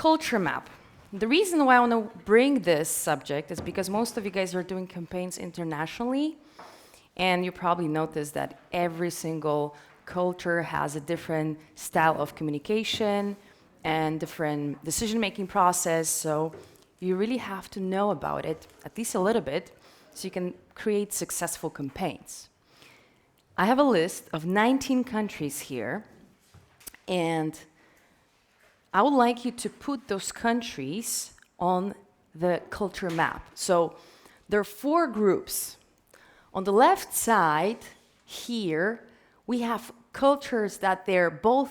Culture map. The reason why I want to bring this subject is because most of you guys are doing campaigns internationally, and you probably noticed that every single culture has a different style of communication and different decision-making process, so you really have to know about it, at least a little bit, so you can create successful campaigns. I have a list of 19 countries here, and I would like you to put those countries on the culture map. So there are 4 groups. On the left side here, we have cultures that they're both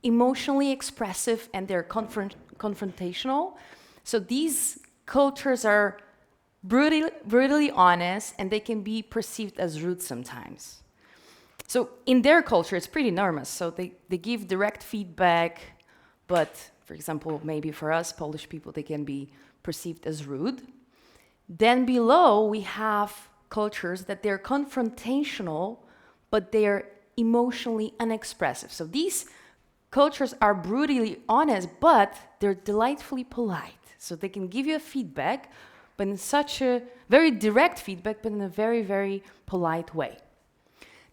emotionally expressive and they're confrontational. So these cultures are brutally honest, and they can be perceived as rude sometimes. So in their culture, it's pretty enormous. So they give direct feedback, but for example, maybe for us Polish people, they can be perceived as rude. Then below, we have cultures that they're confrontational, but they're emotionally unexpressive. So these cultures are brutally honest, but they're delightfully polite. So they can give you a feedback, but in such a very direct feedback, but in a very, very polite way.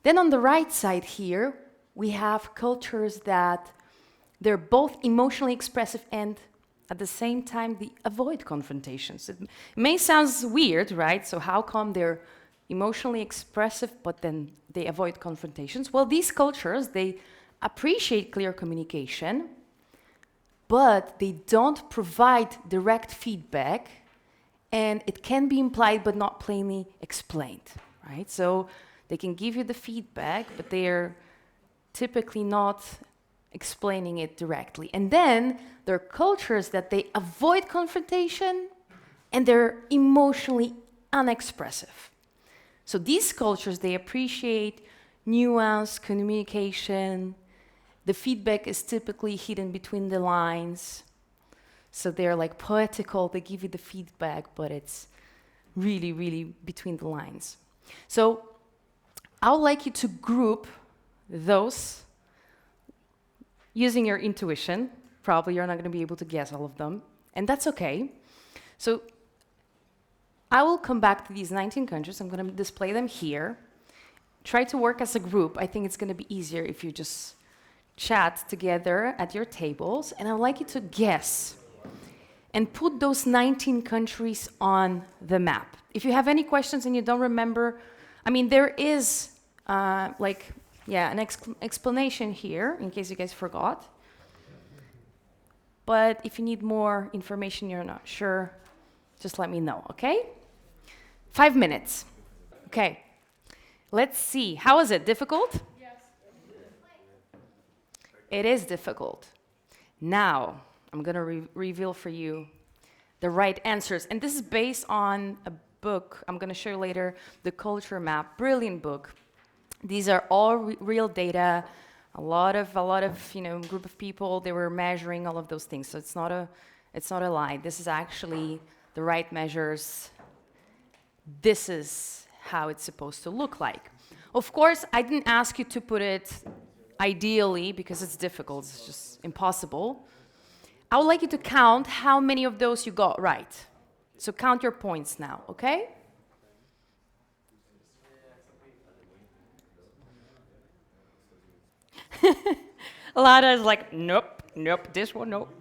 Then on the right side here, we have cultures that they're both emotionally expressive and at the same time they avoid confrontations. It may sound weird, right? So how come they're emotionally expressive but then they avoid confrontations? Well, these cultures, they appreciate clear communication, but they don't provide direct feedback, and it can be implied but not plainly explained, right? So they can give you the feedback, but they're typically not explaining it directly. And then there are cultures that they avoid confrontation and they're emotionally unexpressive. So these cultures, they appreciate nuance, communication. The feedback is typically hidden between the lines. So they're like poetical, they give you the feedback, but it's really, really between the lines. So I would like you to group those using your intuition. Probably you're not going to be able to guess all of them, and that's okay. So I will come back to these 19 countries. I'm going to display them here. Try to work as a group. I think it's going to be easier if you just chat together at your tables, and I'd like you to guess and put those 19 countries on the map. If you have any questions and you don't remember, I mean, there is an explanation here, in case you guys forgot. But if you need more information, you're not sure, just let me know, okay? 5 minutes. Okay, let's see. How is it? Difficult? Yes. It is difficult. Now, I'm going to reveal for you the right answers. And this is based on a book I'm going to show you later, The Culture Map. Brilliant book. These are all real data. A lot of group of people, they were measuring all of those things. So it's not a lie. This is actually the right measures. This is how it's supposed to look like. Of course, I didn't ask you to put it ideally because it's difficult. It's just impossible. I would like you to count how many of those you got right. So count your points now, okay? Lada is like, nope, this one, nope.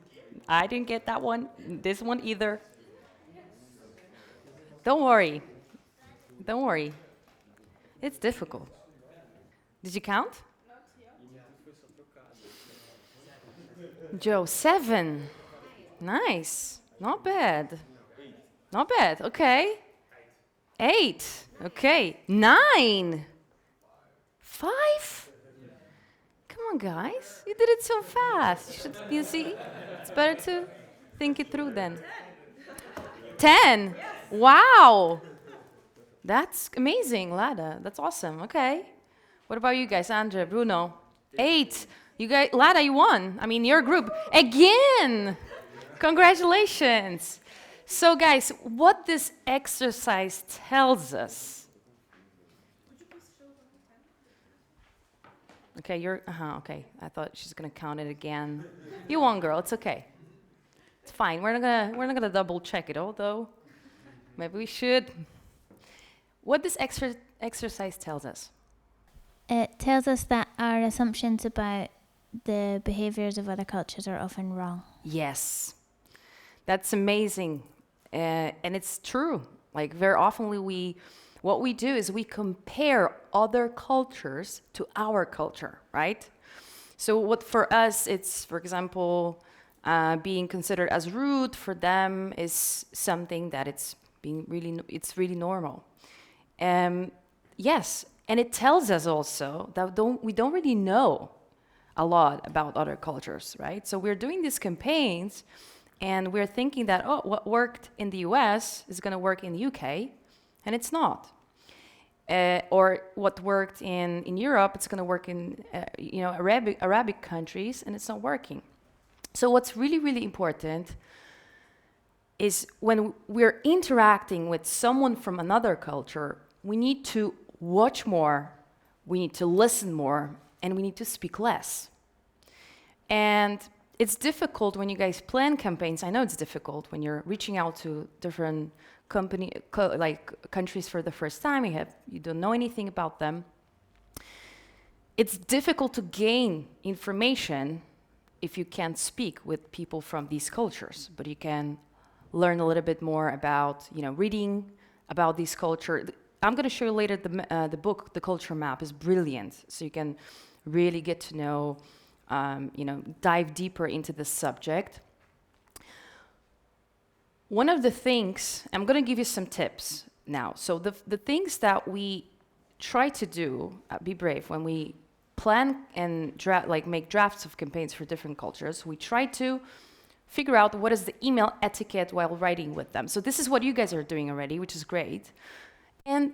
I didn't get that one, this one either. Don't worry. It's difficult. Did you count? Joe, 7. Nice. Not bad. Okay. 8. Okay. 9. 5. Come on, guys. You did it so fast. You see? It's better to think it through then. 10. Wow. That's amazing, Lada. That's awesome. Okay. What about you guys? Andre, Bruno? 8. You guys, Lada, you won. I mean, your group. Again. Congratulations. So, guys, what this exercise tells us. Okay, okay. I thought she's going to count it again. You won, girl. It's okay. It's fine. We're not gonna double check it, although maybe we should. What this exercise tells us? It tells us that our assumptions about the behaviors of other cultures are often wrong. Yes, that's amazing, and it's true. Like very often what we do is we compare other cultures to our culture, right? So what for us, it's, for example, being considered as rude, for them is something that it's really normal. Yes, and it tells us also that we don't really know a lot about other cultures, right? So we're doing these campaigns, and we're thinking that, oh, what worked in the US is going to work in the UK, and it's not. Or what worked in Europe, it's going to work in Arabic countries, and it's not working. So what's really, really important is when we're interacting with someone from another culture, we need to watch more, we need to listen more, and we need to speak less. And it's difficult when you guys plan campaigns. I know it's difficult when you're reaching out to different countries for the first time. You don't know anything about them. It's difficult to gain information if you can't speak with people from these cultures, but you can learn a little bit more about, reading about these culture. I'm going to show you later the book, The Culture Map, is brilliant. So you can really get to know, dive deeper into this subject. One of the things, I'm going to give you some tips now. So the things that we try to do, be brave, when we plan and make drafts of campaigns for different cultures, we try to figure out what is the email etiquette while writing with them. So this is what you guys are doing already, which is great. And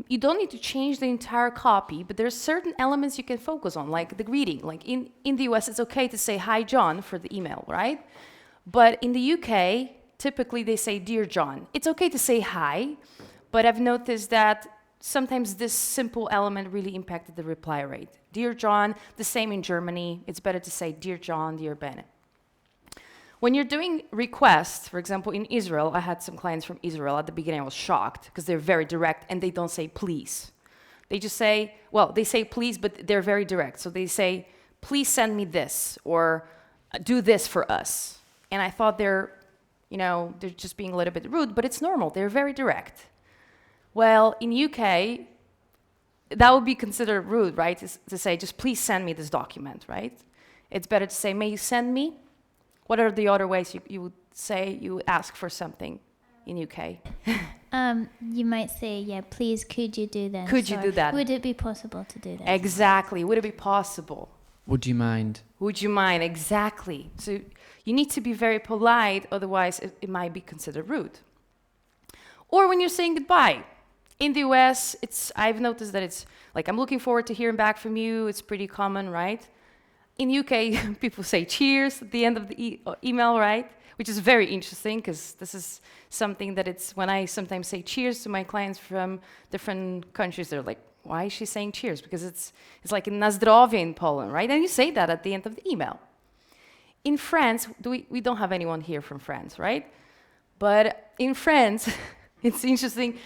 you don't need to change the entire copy, but there's certain elements you can focus on, like the greeting. Like in the US, it's okay to say, "Hi, John," for the email, right? But in the UK, typically they say, "Dear John." It's okay to say hi, but I've noticed that sometimes this simple element really impacted the reply rate. "Dear John," the same in Germany. It's better to say, "Dear John, dear Bennett." When you're doing requests, for example, in Israel, I had some clients from Israel. At the beginning, I was shocked because they're very direct and they don't say please. They just say, they say please, but they're very direct. So they say, "Please send me this," or "Do this for us." And I thought they're just being a little bit rude, but it's normal. They're very direct. Well, in UK, that would be considered rude, right? To say, "Just please send me this document," right? It's better to say, "May you send me?" What are the other ways you would ask for something in UK? You might say, "Yeah, please, could you do this?" Could you do that? Would it be possible to do that? Exactly. Would it be possible? Would you mind? Would you mind? Exactly. So you need to be very polite, otherwise it might be considered rude. Or when you're saying goodbye. In the US, I've noticed that it's like, "I'm looking forward to hearing back from you." It's pretty common, right? In UK, people say cheers at the end of the email, right? Which is very interesting, because this is something that when I sometimes say cheers to my clients from different countries, they're like, "Why is she saying cheers?" Because it's like in na zdrowie in Poland, right? And you say that at the end of the email. In France, we don't have anyone here from France, right? But in France, it's interesting.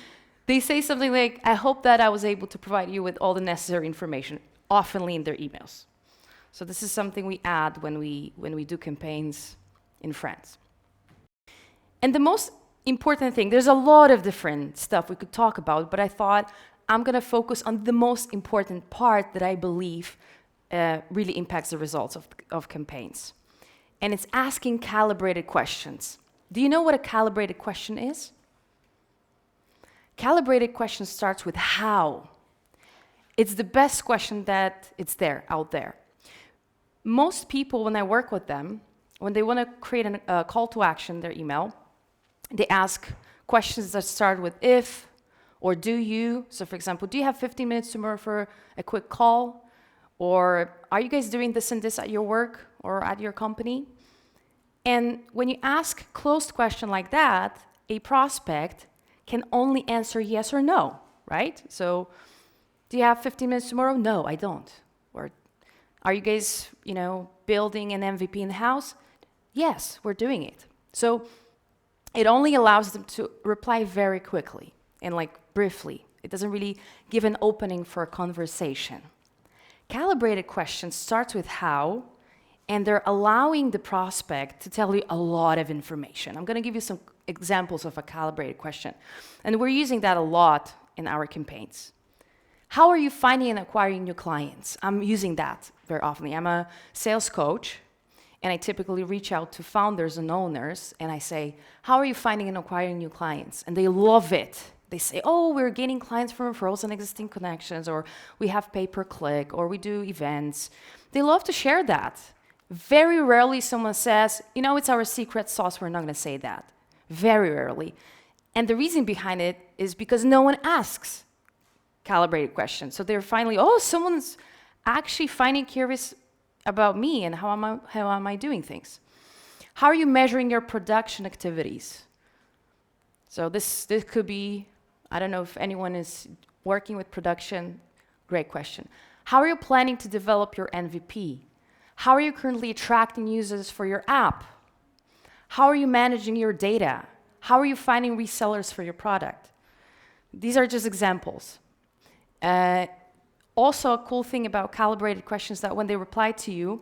They say something like, "I hope that I was able to provide you with all the necessary information," oftenly in their emails. So this is something we add when we do campaigns in France. And the most important thing, there's a lot of different stuff we could talk about, but I thought I'm going to focus on the most important part that I believe really impacts the results of campaigns. And it's asking calibrated questions. Do you know what a calibrated question is? Calibrated question starts with how. It's the best question that it's out there. Most people, when I work with them, when they want to create a call to action, their email, they ask questions that start with "if" or "do you." So for example, "Do you have 15 minutes tomorrow for a quick call?" Or "Are you guys doing this and this at your work or at your company?" And when you ask a closed question like that, a prospect can only answer yes or no, right? So, "Do you have 15 minutes tomorrow?" "No, I don't." Or, "Are you guys, building an MVP in the house?" Yes, we're doing it. So it only allows them to reply very quickly and like briefly. It doesn't really give an opening for a conversation. Calibrated questions starts with how, and they're allowing the prospect to tell you a lot of information. I'm going to give you some examples of a calibrated question, and we're using that a lot in our campaigns. How are you finding and acquiring new clients? I'm using that very often. I'm a sales coach, and I typically reach out to founders and owners, and I say, how are you finding and acquiring new clients? And they love it. They say, oh, we're gaining clients from referrals and existing connections, or we have pay-per-click, or we do events. They love to share that. Very rarely someone says, you know, it's our secret sauce, we're not going to say that. Very rarely. And the reason behind it is because no one asks calibrated questions. So they're finally, oh, someone's actually finding curious about me and how am I doing things. How are you measuring your production activities? So this could be, I don't know if anyone is working with production. Great question. How are you planning to develop your MVP? How are you currently attracting users for your app? How are you managing your data? How are you finding resellers for your product? These are just examples. Also, a cool thing about calibrated questions that when they reply to you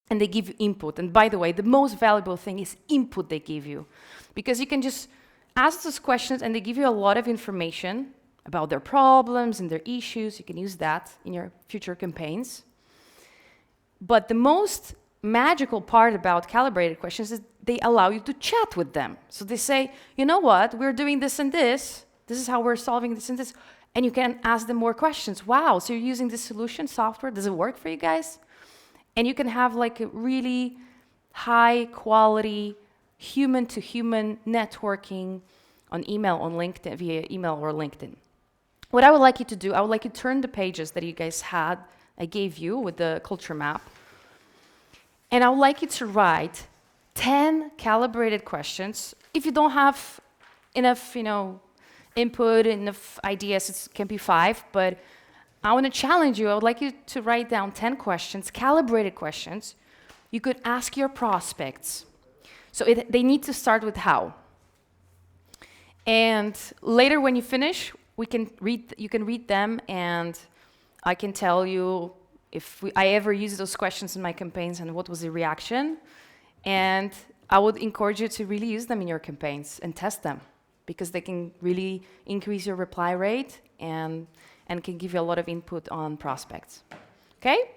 and they give you input, and by the way, the most valuable thing is input they give you, because you can just ask those questions and they give you a lot of information about their problems and their issues. You can use that in your future campaigns. But the most magical part about calibrated questions is they allow you to chat with them. So they say, you know what, we're doing this and this. This is how we're solving this and this. And you can ask them more questions. Wow, so you're using this solution software. Does it work for you guys? And you can have like a really high quality human-to-human networking on email, on LinkedIn, via email or LinkedIn. What I would like you to do, I would like you to turn the pages that you guys had, I gave you with the culture map. And I would like you to write 10 calibrated questions. If you don't have enough, input, enough ideas, it can be 5, but I want to challenge you. I would like you to write down 10 questions, calibrated questions. You could ask your prospects. So they need to start with how. And later when you finish, you can read them, and I can tell you if I ever use those questions in my campaigns and what was the reaction. And I would encourage you to really use them in your campaigns and test them, because they can really increase your reply rate and can give you a lot of input on prospects. Okay?